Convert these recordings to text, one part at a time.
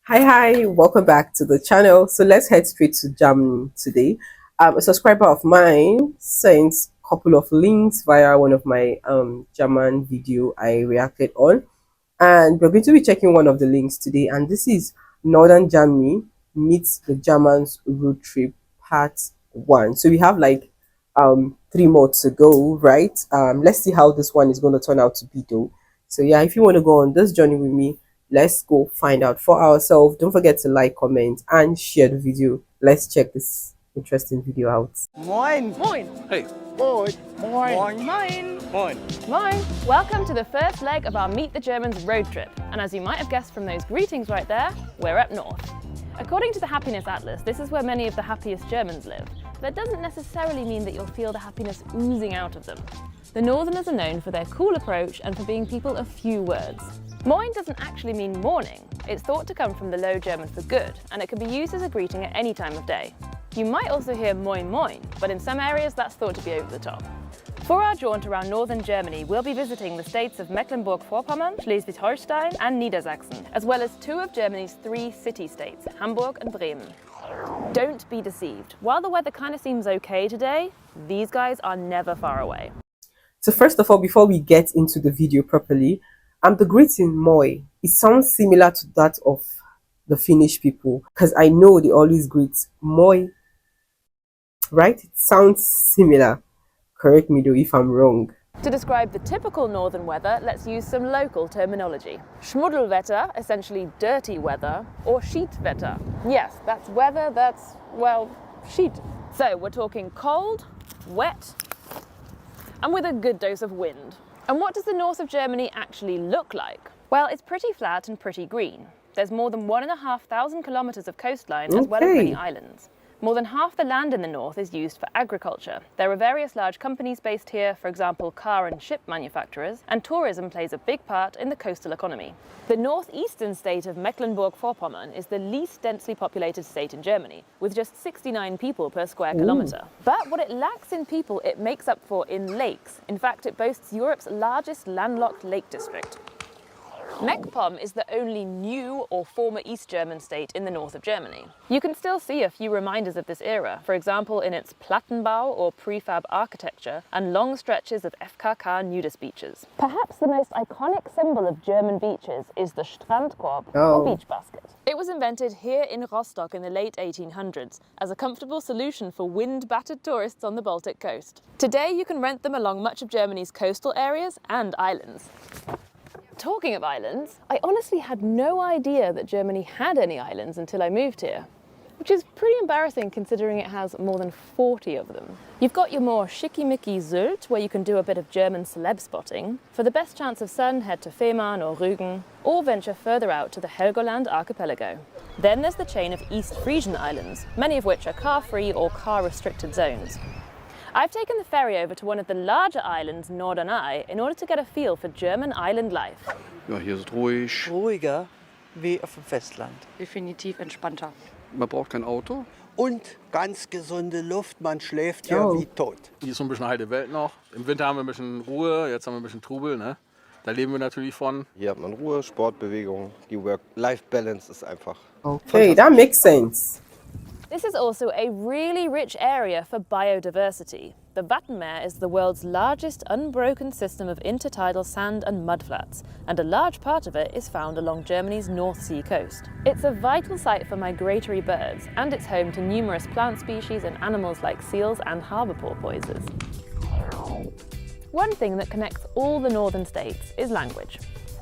Hi, welcome back to the channel. So let's head straight to Germany today. A subscriber of mine sent a couple of links via one of my German video I reacted on, and we're going to be checking one of the links today. And this is Northern Germany meets the Germans road trip part one. So we have like three more to go, right? Let's see how this one is going to turn out to be though. So yeah, if you want to go on this journey with me, let's go find out for ourselves. Don't forget to like, comment, and share the video. Let's check this interesting video out. Moin! Moin! Hey! Moin! Moin! Moin! Moin! Moin! Welcome to the first leg of our Meet the Germans road trip. And as you might have guessed from those greetings right there, we're up north. According to the Happiness Atlas, this is where many of the happiest Germans live. That doesn't necessarily mean that you'll feel the happiness oozing out of them. The Northerners are known for their cool approach and for being people of few words. Moin doesn't actually mean morning. It's thought to come from the Low German for good, and it can be used as a greeting at any time of day. You might also hear moin moin, but in some areas that's thought to be over the top. For our jaunt around northern Germany, we'll be visiting the states of Mecklenburg-Vorpommern, Schleswig-Holstein and Niedersachsen, as well as two of Germany's three city-states, Hamburg and Bremen. Don't be deceived. While the weather kind of seems okay today, these guys are never far away. So first of all, before we get into the video properly, the greeting moi, it sounds similar to that of the Finnish people, because I know they always greet moi, right? It sounds similar. Correct me though if I'm wrong. To describe the typical northern weather, let's use some local terminology. Schmuddelwetter, essentially dirty weather, or Schietwetter. Yes, that's weather that's, well, sheet. So we're talking cold, wet, and with a good dose of wind. And what does the north of Germany actually look like? Well, it's pretty flat and pretty green. There's more than 1,500 kilometers of coastline as well as many islands. More than half the land in the north is used for agriculture. There are various large companies based here, for example car and ship manufacturers, and tourism plays a big part in the coastal economy. The northeastern state of Mecklenburg-Vorpommern is the least densely populated state in Germany, with just 69 people per square kilometre. But what it lacks in people, it makes up for in lakes. In fact, it boasts Europe's largest landlocked lake district. Meckpomm is the only new or former East German state in the north of Germany. You can still see a few reminders of this era, for example in its Plattenbau or prefab architecture and long stretches of FKK nudist beaches. Perhaps the most iconic symbol of German beaches is the Strandkorb, or beach basket. It was invented here in Rostock in the late 1800s as a comfortable solution for wind-battered tourists on the Baltic coast. Today you can rent them along much of Germany's coastal areas and islands. Talking of islands, I honestly had no idea that Germany had any islands until I moved here, which is pretty embarrassing considering it has more than 40 of them. You've got your more schickimicki Sylt, where you can do a bit of German celeb spotting. For the best chance of sun, head to Fehmarn or Rügen, or venture further out to the Helgoland archipelago. Then there's the chain of East Frisian islands, many of which are car-free or car-restricted zones. I've taken the ferry over to one of the larger islands, Norderney, in order to get a feel for German island life. Ja, hier ist es ruhig. Ruhiger wie auf dem Festland. Definitiv entspannter. Man braucht kein Auto. Und ganz gesunde Luft, man schläft ja wie tot. Hier ist so ein bisschen heile Welt noch. Im Winter haben wir ein bisschen Ruhe, jetzt haben wir ein bisschen Trubel, ne? Da leben wir natürlich von. Hier hat man Ruhe, Sportbewegung, die Work-Life-Balance ist einfach. Okay, that makes sense. This is also a really rich area for biodiversity. The Wattenmeer is the world's largest unbroken system of intertidal sand and mudflats, and a large part of it is found along Germany's North Sea coast. It's a vital site for migratory birds, and it's home to numerous plant species and animals like seals and harbour porpoises. One thing that connects all the northern states is language.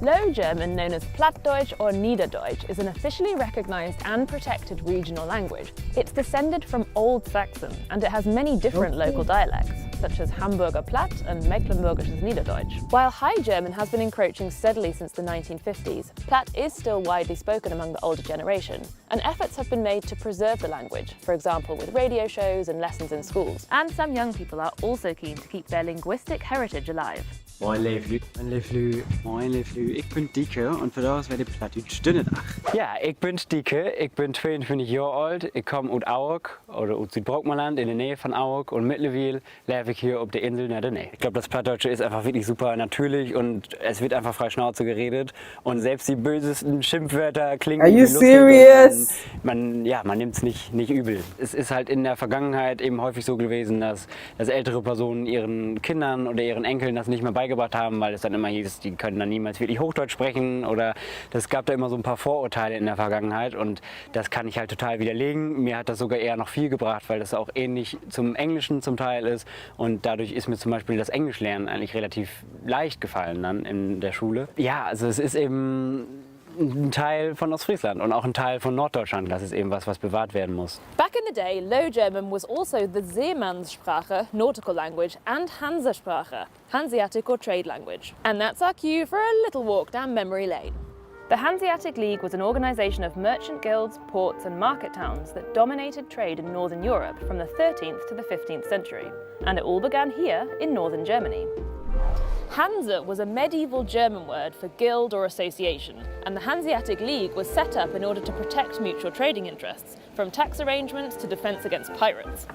Low German, known as Plattdeutsch or Niederdeutsch, is an officially recognised and protected regional language. It's descended from Old Saxon, and it has many different local dialects, such as Hamburger Platt and Mecklenburgisches Niederdeutsch. While High German has been encroaching steadily since the 1950s, Platt is still widely spoken among the older generation, and efforts have been made to preserve the language, for example with radio shows and lessons in schools. And some young people are also keen to keep their linguistic heritage alive. Moin Leeflu. Moin Leeflu. Moin Leeflu. Ik ben Dieke en vandaag werd ik Plattdeutsch Dunnendag. Ja, ik ben Dieke. Ik ben 22 Jahre alt. Ich komme aus Auerk oder aus Südbrockmanland in der Nähe von Auerk und mittlerweile lebe ich hier auf der Insel nach der Nähe. Ich glaube, das Plattdeutsche ist einfach wirklich super natürlich und es wird einfach frei Schnauze geredet und selbst die bösesten Schimpfwörter klingen Are you lustig serious? und man nimmt es nicht übel. Es ist halt in der Vergangenheit eben häufig so gewesen, dass ältere Personen ihren Kindern oder ihren Enkeln das nicht mehr beigebracht haben, weil es dann immer hieß, die können dann niemals wirklich Hochdeutsch sprechen oder das gab da immer so ein paar Vorurteile in der Vergangenheit und das kann ich halt total widerlegen. Mir hat das sogar eher noch viel gebracht, weil das auch ähnlich zum Englischen zum Teil ist und dadurch ist mir zum Beispiel das Englischlernen eigentlich relativ leicht gefallen dann in der Schule. Ja, also es ist eben ein Teil von Ostfriesland und auch ein Teil von Norddeutschland. Das ist eben was bewahrt werden muss. Back in the day, Low German was also the Seemannssprache, nautical language, and Hansasprache, Hanseatic or trade language. And that's our cue for a little walk down memory lane. The Hanseatic League was an organisation of merchant guilds, ports and market towns that dominated trade in Northern Europe from the 13th to the 15th century. And it all began here in northern Germany. Hanse was a medieval German word for guild or association, and the Hanseatic League was set up in order to protect mutual trading interests, from tax arrangements to defence against pirates.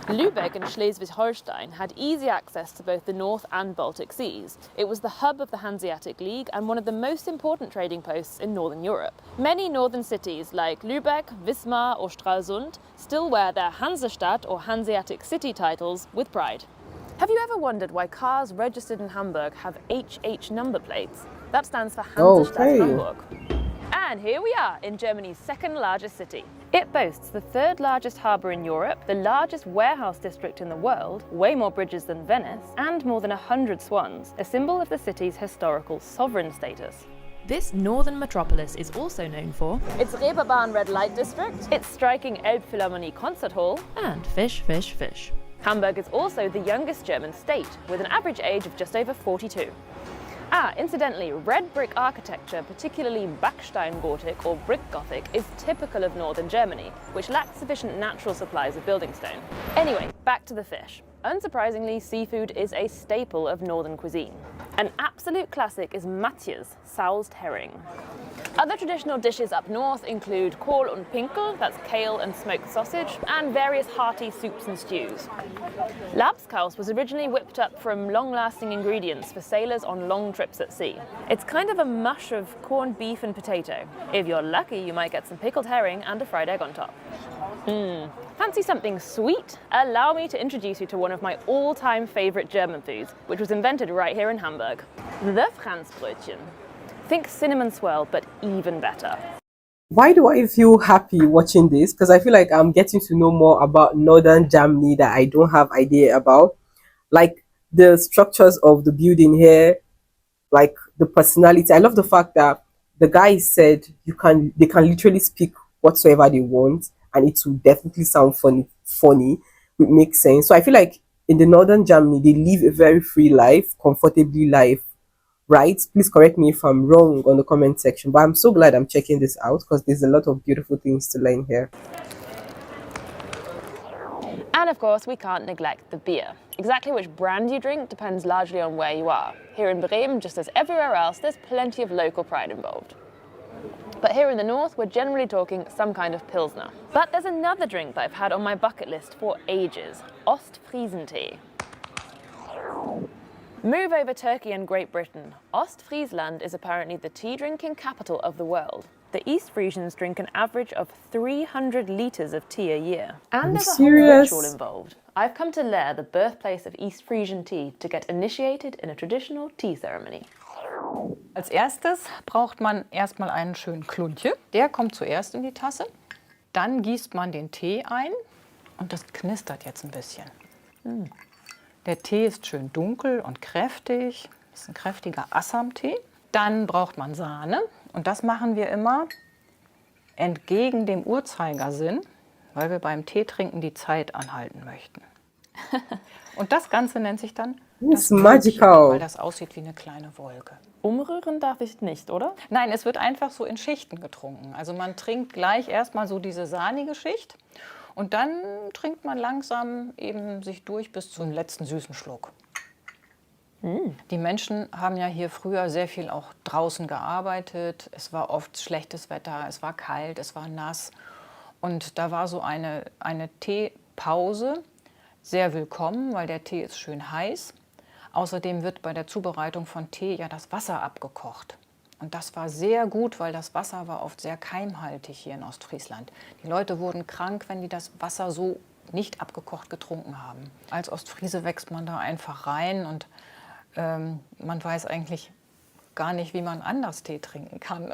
Lübeck and Schleswig-Holstein had easy access to both the North and Baltic seas. It was the hub of the Hanseatic League and one of the most important trading posts in Northern Europe. Many northern cities like Lübeck, Wismar or Stralsund still wear their Hansestadt or Hanseatic city titles with pride. Have you ever wondered why cars registered in Hamburg have HH number plates? That stands for Hansestadt Okay. Hamburg. And here we are in Germany's second largest city. It boasts the third largest harbour in Europe, the largest warehouse district in the world, way more bridges than Venice, and more than 100 swans, a symbol of the city's historical sovereign status. This northern metropolis is also known for Its Reeperbahn red light district, its striking Elbphilharmonie concert hall, and fish, fish, fish. Hamburg is also the youngest German state, with an average age of just over 42. Incidentally, red brick architecture, particularly Backstein Gothic or brick Gothic, is typical of northern Germany, which lacks sufficient natural supplies of building stone. Anyway, back to the fish. Unsurprisingly, seafood is a staple of northern cuisine. An absolute classic is Matjes, soused herring. Other traditional dishes up north include Kohl und Pinkel, that's kale and smoked sausage, and various hearty soups and stews. Labskaus was originally whipped up from long-lasting ingredients for sailors on long trips at sea. It's kind of a mush of corned beef and potato. If you're lucky, you might get some pickled herring and a fried egg on top. Fancy something sweet? Allow me to introduce you to one of my all-time favourite German foods, which was invented right here in Hamburg. The Franzbrötchen. Think cinnamon swirl, but even better. Why do I feel happy watching this? Because I feel like I'm getting to know more about northern Germany that I don't have idea about. Like the structures of the building here, like the personality. I love the fact that the guy said they can literally speak whatsoever they want and it will definitely sound funny, which makes sense. So I feel like in the northern Germany, they live a very free life, comfortably life, right? Please correct me if I'm wrong on the comment section, but I'm so glad I'm checking this out because there's a lot of beautiful things to learn here. And of course, we can't neglect the beer. Exactly which brand you drink depends largely on where you are. Here in Bremen, just as everywhere else, there's plenty of local pride involved. But here in the north, we're generally talking some kind of Pilsner. But there's another drink that I've had on my bucket list for ages, Ostfriesentee. Move over Turkey and Great Britain. Ostfriesland is apparently the tea drinking capital of the world. The East Frisians drink an average of 300 litres of tea a year. And there's a whole ritual involved. I've come to Leer, the birthplace of East Frisian tea, to get initiated in a traditional tea ceremony. Als erstes braucht man erstmal einen schönen Kluntje. Der kommt zuerst in die Tasse. Dann gießt man den Tee ein und das knistert jetzt ein bisschen. Der Tee ist schön dunkel und kräftig. Das ist ein kräftiger Assam-Tee. Dann braucht man Sahne und das machen wir immer entgegen dem Uhrzeigersinn, weil wir beim Teetrinken die Zeit anhalten möchten. Und das Ganze nennt sich dann das magical, weil das aussieht wie eine kleine Wolke. Umrühren darf ich nicht, oder? Nein, es wird einfach so in Schichten getrunken. Also man trinkt gleich erstmal so diese sahnige Schicht und dann trinkt man langsam eben sich durch bis zum letzten süßen Schluck. Die Menschen haben ja hier früher sehr viel auch draußen gearbeitet. Es war oft schlechtes Wetter, es war kalt, es war nass. Und da war so eine Teepause sehr willkommen, weil der Tee ist schön heiß. Außerdem wird bei der Zubereitung von Tee ja das Wasser abgekocht. Und das war sehr gut, weil das Wasser war oft sehr keimhaltig hier in Ostfriesland. Die Leute wurden krank, wenn die das Wasser so nicht abgekocht getrunken haben. Als Ostfriese wächst man da einfach rein und man weiß eigentlich gar nicht, wie man anders Tee trinken kann.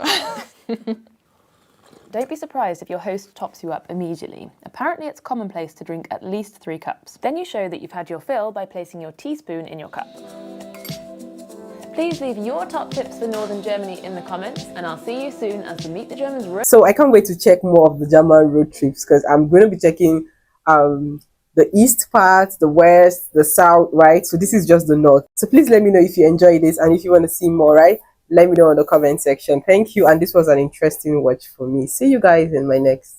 Don't be surprised if your host tops you up immediately. Apparently it's commonplace to drink at least 3 cups. Then you show that you've had your fill by placing your teaspoon in your cup. Please leave your top tips for Northern Germany in the comments, and I'll see you soon as the Meet the Germans road. So I can't wait to check more of the German road trips because I'm going to be checking the east part, the west, the south, right? So this is just the north. So please let me know if you enjoy this and if you want to see more, right? Let me know in the comment section. Thank you, and this was an interesting watch for me. See you guys in my next